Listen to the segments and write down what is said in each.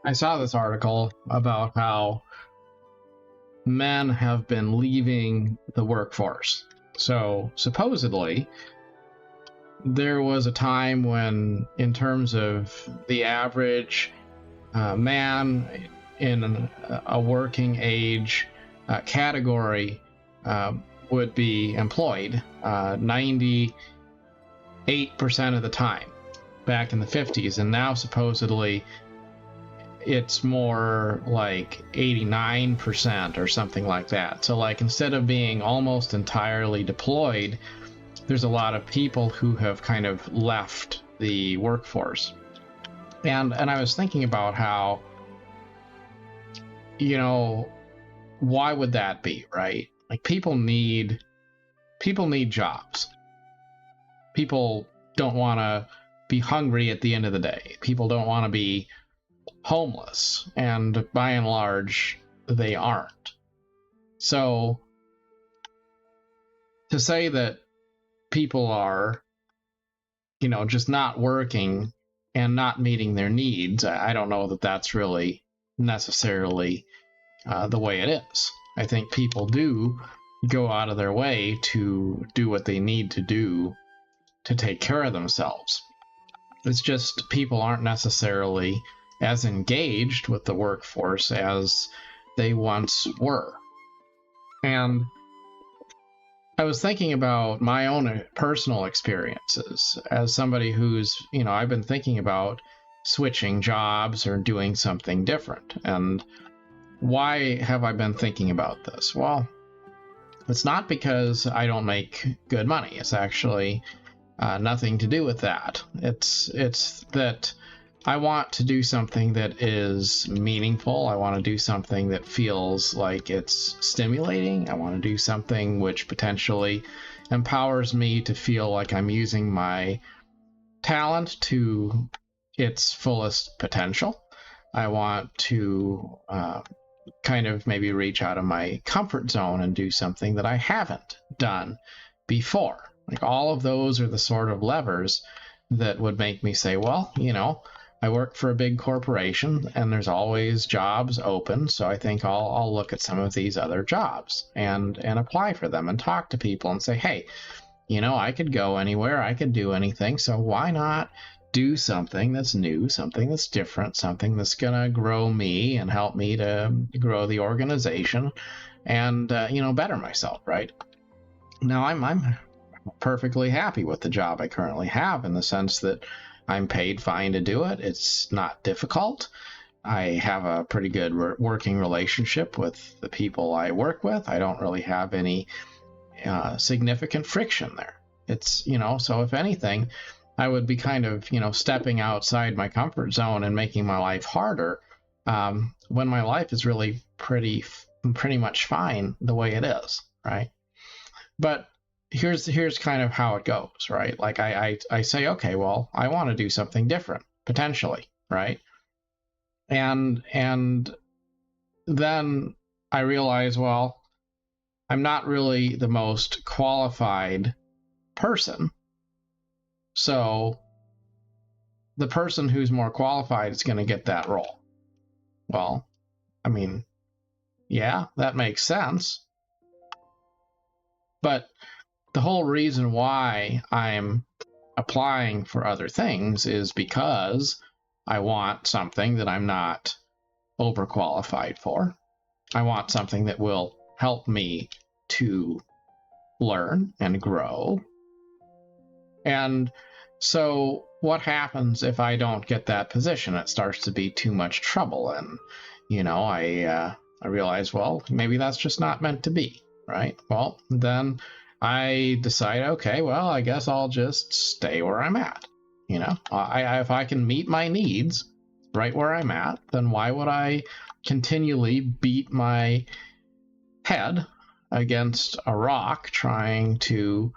I saw this article about how men have been leaving the workforce. So supposedly, there was a time when, in terms of the average man in a working age category, would be employed 98% of the time back in the 50s, and now supposedly it's more like 89% or something like that. So like, instead of being almost entirely deployed, there's a lot of people who have kind of left the workforce. And I was thinking about how, why would that be, right? Like, people need jobs. People don't want to be hungry at the end of the day. People don't want to be homeless, and by and large they aren't. So to say that people are just not working and not meeting their needs, I don't know that that's really necessarily the way it is. I think people do go out of their way to do what they need to do to take care of themselves. It's just people aren't necessarily as engaged with the workforce as they once were. And I was thinking about my own personal experiences as somebody who's, I've been thinking about switching jobs or doing something different. And why have I been thinking about this? Well, it's not because I don't make good money. It's actually nothing to do with that. It's that I want to do something that is meaningful. I want to do something that feels like it's stimulating. I want to do something which potentially empowers me to feel like I'm using my talent to its fullest potential. I want to kind of maybe reach out of my comfort zone and do something that I haven't done before. Like, all of those are the sort of levers that would make me say, well, I work for a big corporation and there's always jobs open, so I think I'll look at some of these other jobs and apply for them and talk to people and say, hey, I could go anywhere, I could do anything, so why not do something that's new, something that's different, something that's gonna grow me and help me to grow the organization and better myself, right? Now I'm perfectly happy with the job I currently have, in the sense that I'm paid fine to do it. It's not difficult. I have a pretty good working relationship with the people I work with. I don't really have any significant friction there. It's, so if anything, I would be kind of, stepping outside my comfort zone and making my life harder, when my life is really pretty much fine the way it is, right? But here's kind of how it goes, right? Like, I say, okay, well, I want to do something different, potentially, right? And then I realize, well, I'm not really the most qualified person. So the person who's more qualified is going to get that role. Well, I mean, yeah, that makes sense. But the whole reason why I'm applying for other things is because I want something that I'm not overqualified for. I want something that will help me to learn and grow. And so what happens if I don't get that position? It starts to be too much trouble. And, I realize, well, maybe that's just not meant to be, right? Well, then I decide, okay, well, I guess I'll just stay where I'm at. If I can meet my needs right where I'm at, then why would I continually beat my head against a rock trying to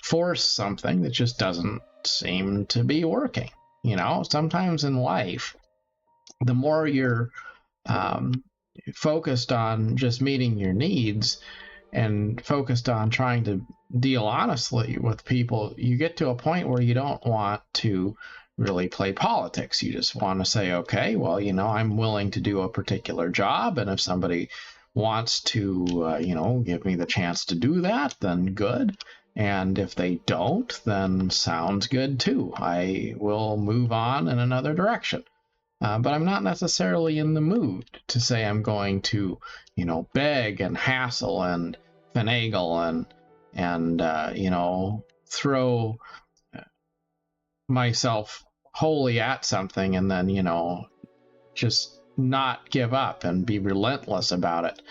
force something that just doesn't seem to be working? Sometimes in life, the more you're focused on just meeting your needs and focused on trying to deal honestly with people, you get to a point where you don't want to really play politics. You just want to say, okay, well, I'm willing to do a particular job, and if somebody wants to, give me the chance to do that, then good. And if they don't, then sounds good too. I will move on in another direction. But I'm not necessarily in the mood to say I'm going to, beg and hassle and finagle and throw myself wholly at something and then, just not give up and be relentless about it.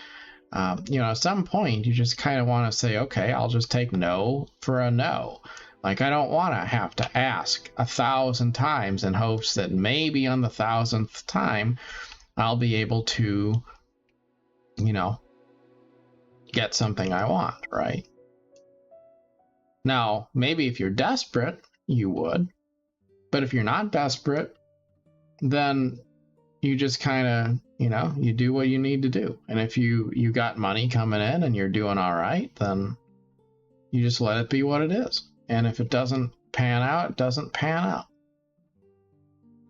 At some point, you just kind of want to say, okay, I'll just take no for a no. Like, I don't want to have to ask 1,000 times in hopes that maybe on the 1,000th time, I'll be able to, get something I want, right? Now, maybe if you're desperate, you would. But if you're not desperate, then you just kind of, you do what you need to do. And if you got money coming in and you're doing all right, then you just let it be what it is. And if it doesn't pan out, it doesn't pan out.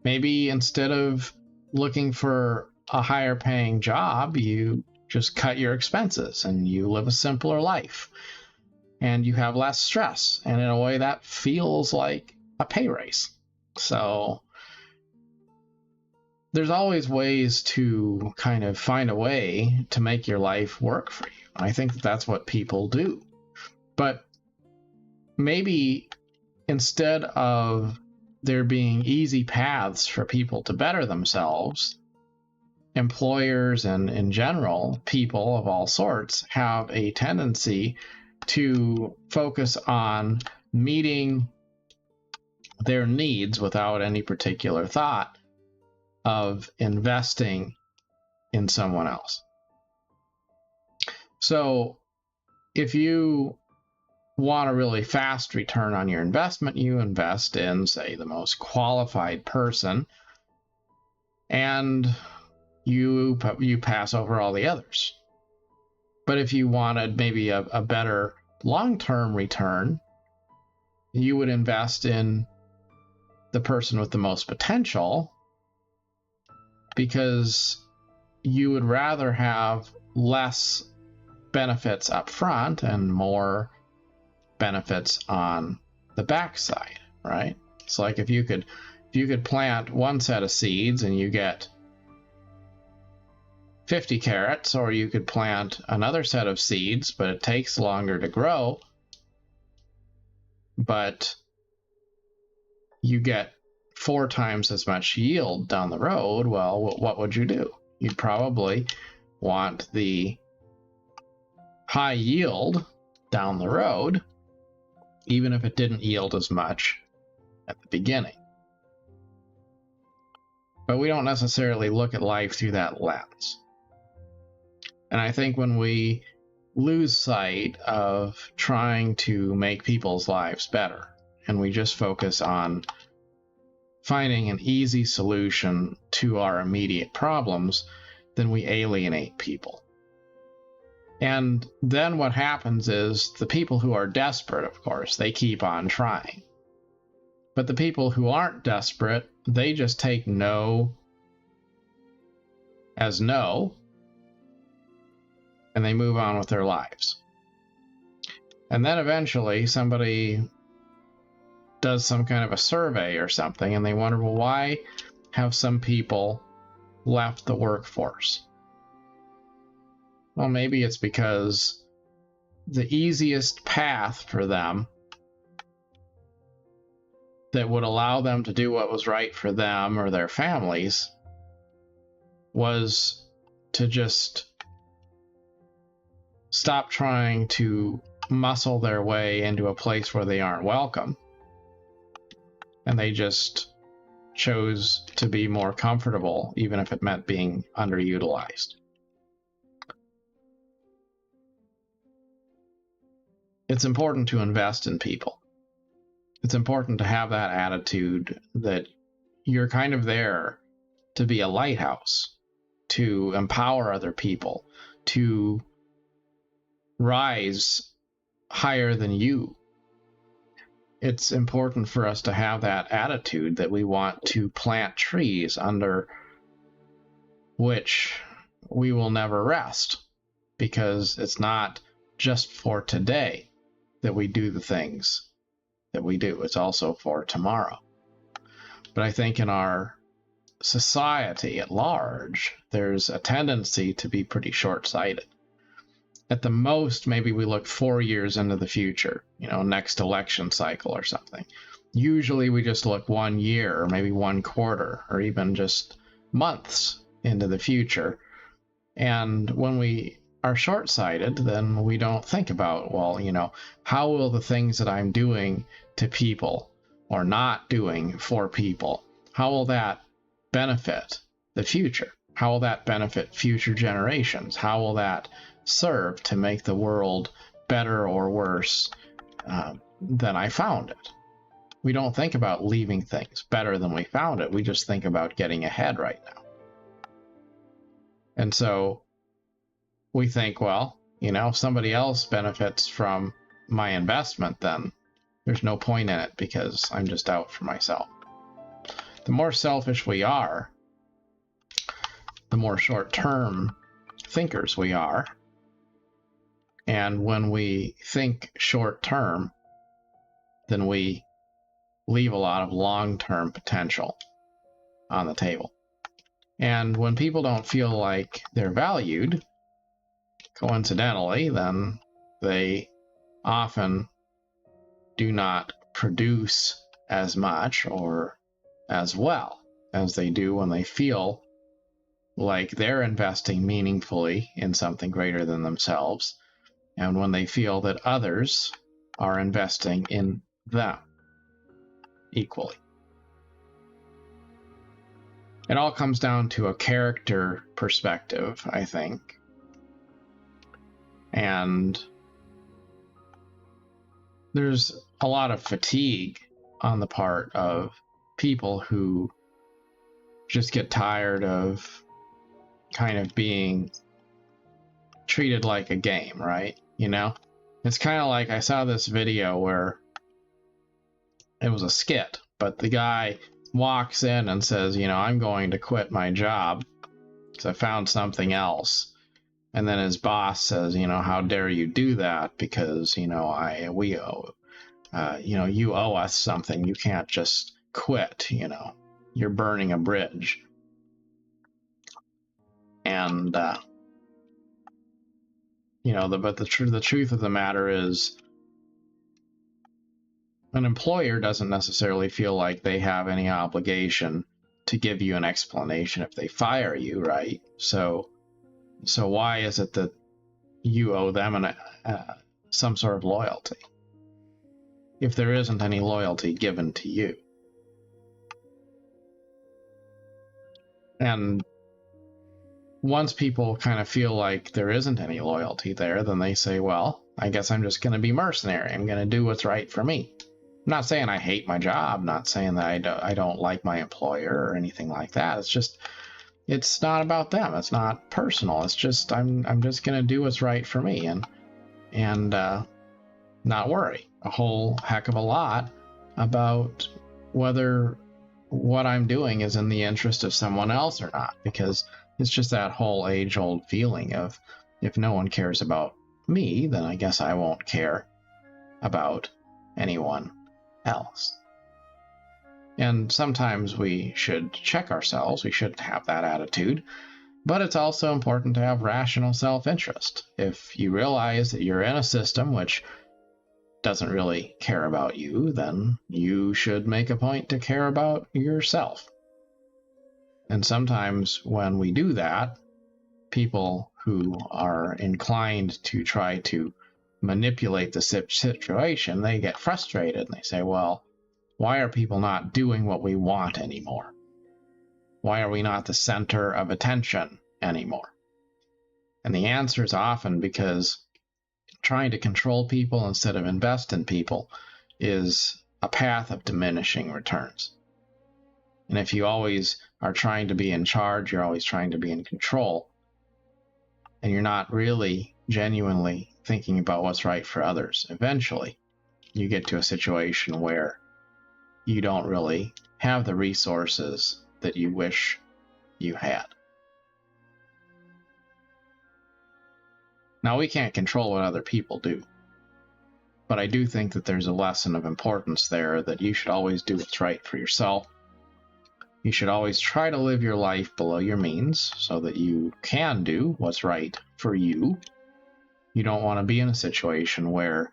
Maybe instead of looking for a higher paying job, you just cut your expenses and you live a simpler life and you have less stress. And in a way that feels like a pay raise. So there's always ways to kind of find a way to make your life work for you. I think that's what people do. But maybe instead of there being easy paths for people to better themselves, employers and in general, people of all sorts have a tendency to focus on meeting their needs without any particular thought of investing in someone else. So if you want a really fast return on your investment, you invest in, say, the most qualified person, and you pass over all the others. But if you wanted maybe a better long-term return, you would invest in the person with the most potential, because you would rather have less benefits up front and more benefits on the backside, right? It's like if you could plant one set of seeds and you get 50 carrots, or you could plant another set of seeds, but it takes longer to grow, but you get 4 times as much yield down the road. Well, what would you do? You'd probably want the high yield down the road, even if it didn't yield as much at the beginning. But we don't necessarily look at life through that lens. And I think when we lose sight of trying to make people's lives better, and we just focus on finding an easy solution to our immediate problems, then we alienate people. And then what happens is the people who are desperate, of course, they keep on trying. But the people who aren't desperate, they just take no as no, and they move on with their lives. And then eventually somebody does some kind of a survey or something, and they wonder, well, why have some people left the workforce? Well, maybe it's because the easiest path for them that would allow them to do what was right for them or their families was to just stop trying to muscle their way into a place where they aren't welcome. And they just chose to be more comfortable, even if it meant being underutilized. It's important to invest in people. It's important to have that attitude that you're kind of there to be a lighthouse, to empower other people, to rise higher than you. it's important for us to have that attitude that we want to plant trees under which we will never rest, because it's not just for today that we do the things that we do. It's also for tomorrow. But I think in our society at large, there's a tendency to be pretty short-sighted. At the most, maybe we look 4 years into the future, next election cycle or something. Usually we just look 1 year or maybe 1 quarter or even just months into the future. And when we are short-sighted, then we don't think about, well, how will the things that I'm doing to people or not doing for people, how will that benefit the future? How will that benefit future generations? How will that serve to make the world better or worse than I found it? We don't think about leaving things better than we found it. We just think about getting ahead right now. And so we think, well, if somebody else benefits from my investment, then there's no point in it because I'm just out for myself. The more selfish we are, the more short-term thinkers we are. And when we think short-term, then we leave a lot of long-term potential on the table. And when people don't feel like they're valued, coincidentally, then they often do not produce as much or as well as they do when they feel like they're investing meaningfully in something greater than themselves, and when they feel that others are investing in them equally. It all comes down to a character perspective, I think. And there's a lot of fatigue on the part of people who just get tired of kind of being treated like a game, right? It's kind of like, I saw this video where it was a skit, but the guy walks in and says, I'm going to quit my job because I found something else. And then his boss says, how dare you do that? Because, you owe us something. You can't just quit, you're burning a bridge. And, but the truth of the matter is, an employer doesn't necessarily feel like they have any obligation to give you an explanation if they fire you, right? So why is it that you owe them some sort of loyalty if there isn't any loyalty given to you? And once people kind of feel like there isn't any loyalty there, then they say, well, I guess I'm just going to be mercenary. I'm going to do what's right for me. I'm not saying I hate my job, not saying that I don't like my employer or anything like that. It's just, it's not about them. It's not personal. It's just, I'm just going to do what's right for me and not worry a whole heck of a lot about whether what I'm doing is in the interest of someone else or not, because it's just that whole age-old feeling of, if no one cares about me, then I guess I won't care about anyone else. And sometimes we should check ourselves. We shouldn't have that attitude. But it's also important to have rational self-interest. If you realize that you're in a system which doesn't really care about you, then you should make a point to care about yourself. And sometimes when we do that, people who are inclined to try to manipulate the situation, they get frustrated and they say, well, why are people not doing what we want anymore? Why are we not the center of attention anymore? And the answer is often because trying to control people instead of invest in people is a path of diminishing returns. And if you always are trying to be in charge, you're always trying to be in control, and you're not really genuinely thinking about what's right for others, eventually you get to a situation where you don't really have the resources that you wish you had. Now, we can't control what other people do, but I do think that there's a lesson of importance there, that you should always do what's right for yourself. You should always try to live your life below your means so that you can do what's right for you. You don't want to be in a situation where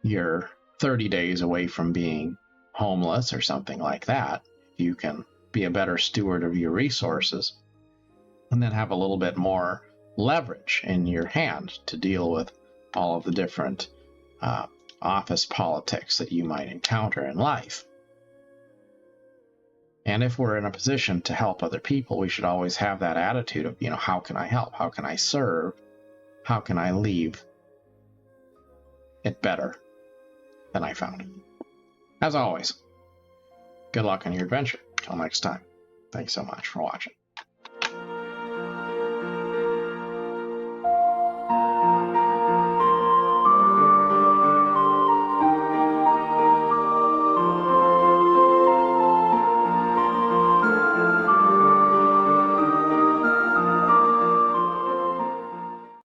you're 30 days away from being homeless or something like that. You can be a better steward of your resources and then have a little bit more leverage in your hand to deal with all of the different office politics that you might encounter in life. And if we're in a position to help other people, we should always have that attitude of, how can I help? How can I serve? How can I leave it better than I found it? As always, good luck on your adventure. Till next time, thanks so much for watching.